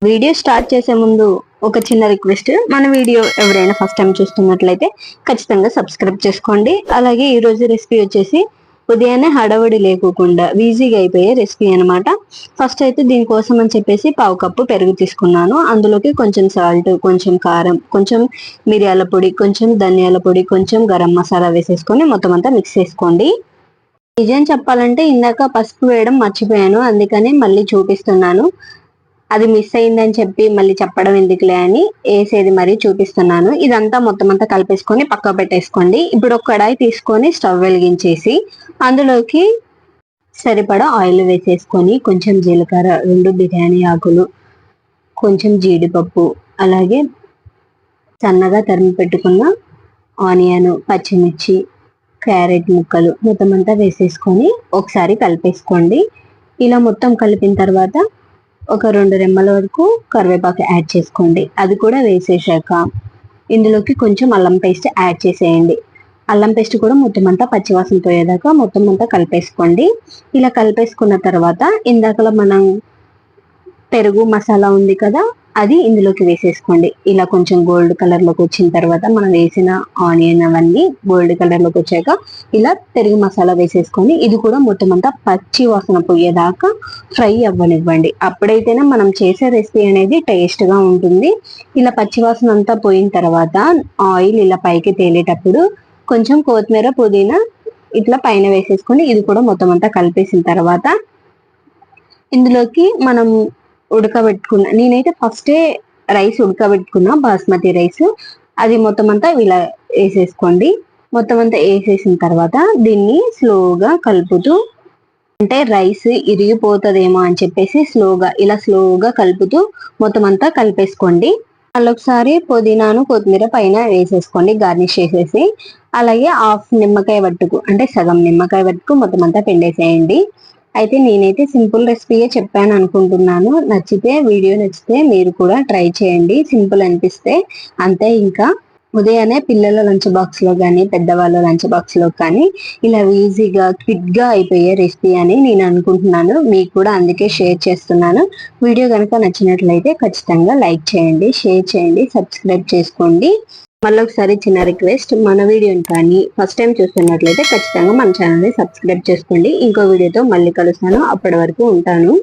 Video start చేసే ముందు ఒక చిన్న రిక్వెస్ట్, మన వీడియో ఎవరైనా ఫస్ట్ టైం చూస్తున్నట్లయితే ఖచ్చితంగా సబ్స్క్రైబ్ చేసుకోండి. అలాగే ఈ రోజు రెసిపీ వచ్చేసి ఉదయాన్నే హడావుడి లేకోకుండా ఈజీగా అయిపోయే రెసిపీ అనమాట. ఫస్ట్ అయితే దీనికోసం అని చెప్పేసి 1/2 కప్పు పెరుగు తీసుకున్నాను. అందులోకి కొంచెం సాల్ట్, కొంచెం కారం, కొంచెం మిరియాల పొడి, కొంచెం ధనియాల పొడి, కొంచెం గరం మసాలా వేసేసుకొని మొత్తం అంతా మిక్స్ చేసుకోండి. నిజం చెప్పాలంటే ఇందాక పసుపు వేయడం మర్చిపోయాను, అందుకని మళ్ళీ చూపిస్తున్నాను. అది మిస్ అయిందని చెప్పి మళ్ళీ చెప్పడం ఎందుకులే అని వేసేది మరీ చూపిస్తున్నాను. ఇదంతా మొత్తం అంతా కలిపేసుకొని పక్క పెట్టేసుకోండి. ఇప్పుడు ఒక కడాయి తీసుకొని స్టవ్ వెలిగించేసి అందులోకి సరిపడా ఆయిల్ వేసేసుకొని కొంచెం జీలకర్ర, 2 బిర్యానీ ఆకులు, కొంచెం జీడిపప్పు, అలాగే సన్నగా తరిమి పెట్టుకున్న ఆనియన్, పచ్చిమిర్చి, క్యారెట్ ముక్కలు మొత్తం అంతా వేసేసుకొని ఒకసారి కలిపేసుకోండి. ఇలా మొత్తం కలిపిన తర్వాత ఒక 2 రెమ్మల వరకు కరివేపాకు యాడ్ చేసుకోండి. అది కూడా వేసేసాక ఇందులోకి కొంచెం అల్లం పేస్ట్ యాడ్ చేసేయండి. అల్లం పేస్ట్ కూడా మొత్తం అంతా పచ్చివాసన పోయేదాకా మొత్తం అంతా కలిపేసుకోండి. ఇలా కలిపేసుకున్న తర్వాత ఇందాకలో మనం పెరుగు మసాలా ఉంది కదా, అది ఇందులోకి వేసేసుకోండి. ఇలా కొంచెం గోల్డ్ కలర్ లోకి వచ్చిన తర్వాత మనం వేసిన ఆనియన్ అవన్నీ గోల్డ్ కలర్ లోకి వచ్చాక ఇలా పెరుగు మసాలా వేసేసుకొని ఇది కూడా మొత్తం అంతా పచ్చి వాసన పోయేదాకా ఫ్రై అవ్వనివ్వండి. అప్పుడైతేనే మనం చేసే రెసిపీ అనేది టేస్ట్ గా ఉంటుంది. ఇలా పచ్చి వాసన అంతా పోయిన తర్వాత ఆయిల్ ఇలా పైకి తేలేటప్పుడు కొంచెం కొత్తిమీర, పుదీనా ఇట్లా పైన వేసేసుకొని ఇది కూడా మొత్తం అంతా కలిపేసిన తర్వాత ఇందులోకి మనం ఉడకబెట్టుకున్న, నేనైతే ఫస్టే రైస్ ఉడకబెట్టుకున్నా బాస్మతి రైస్, అది మొత్తం అంతా ఇలా వేసేసుకోండి. మొత్తం అంతా వేసేసిన తర్వాత దీన్ని స్లోగా కలుపుతూ, అంటే రైస్ ఇరిగిపోతుందేమో అని చెప్పేసి స్లోగా కలుపుతూ మొత్తం అంతా కలిపేసుకోండి. మళ్ళొకసారి పుదీనాను, కొత్తిమీర పైన వేసేసుకోండి గార్నిష్ చేసేసి. అలాగే హాఫ్ నిమ్మకాయ వట్టుకు, అంటే సగం నిమ్మకాయ వట్టుకు మొత్తం అంతా పిండేసేయండి. అయితే నేనైతే సింపుల్ రెసిపీయే చెప్పాను అనుకుంటున్నాను. వీడియో నచ్చితే మీరు కూడా ట్రై చేయండి. సింపుల్ అనిపిస్తే అంతే. ఇంకా ఉదయాన్నే పిల్లల లంచ్ బాక్స్ లో కానీ పెద్దవాళ్ళ లంచ్ బాక్స్ లో కానీ ఇలా ఈజీగా క్విక్ గా అయిపోయే రెసిపీ అని నేను అనుకుంటున్నాను. మీకు కూడా అందుకే షేర్ చేస్తున్నాను. వీడియో కనుక నచ్చినట్లయితే ఖచ్చితంగా లైక్ చేయండి, షేర్ చేయండి, సబ్స్క్రైబ్ చేసుకోండి. మళ్ళీ ఒకసారి చిన్న రిక్వెస్ట్, మన వీడియోని కానీ ఫస్ట్ టైం చూస్తున్నట్లయితే ఖచ్చితంగా మన ఛానల్ని సబ్స్క్రైబ్ చేసుకోండి. ఇంకో వీడియోతో మళ్ళీ కలుస్తాను. అప్పటి వరకు ఉంటాను.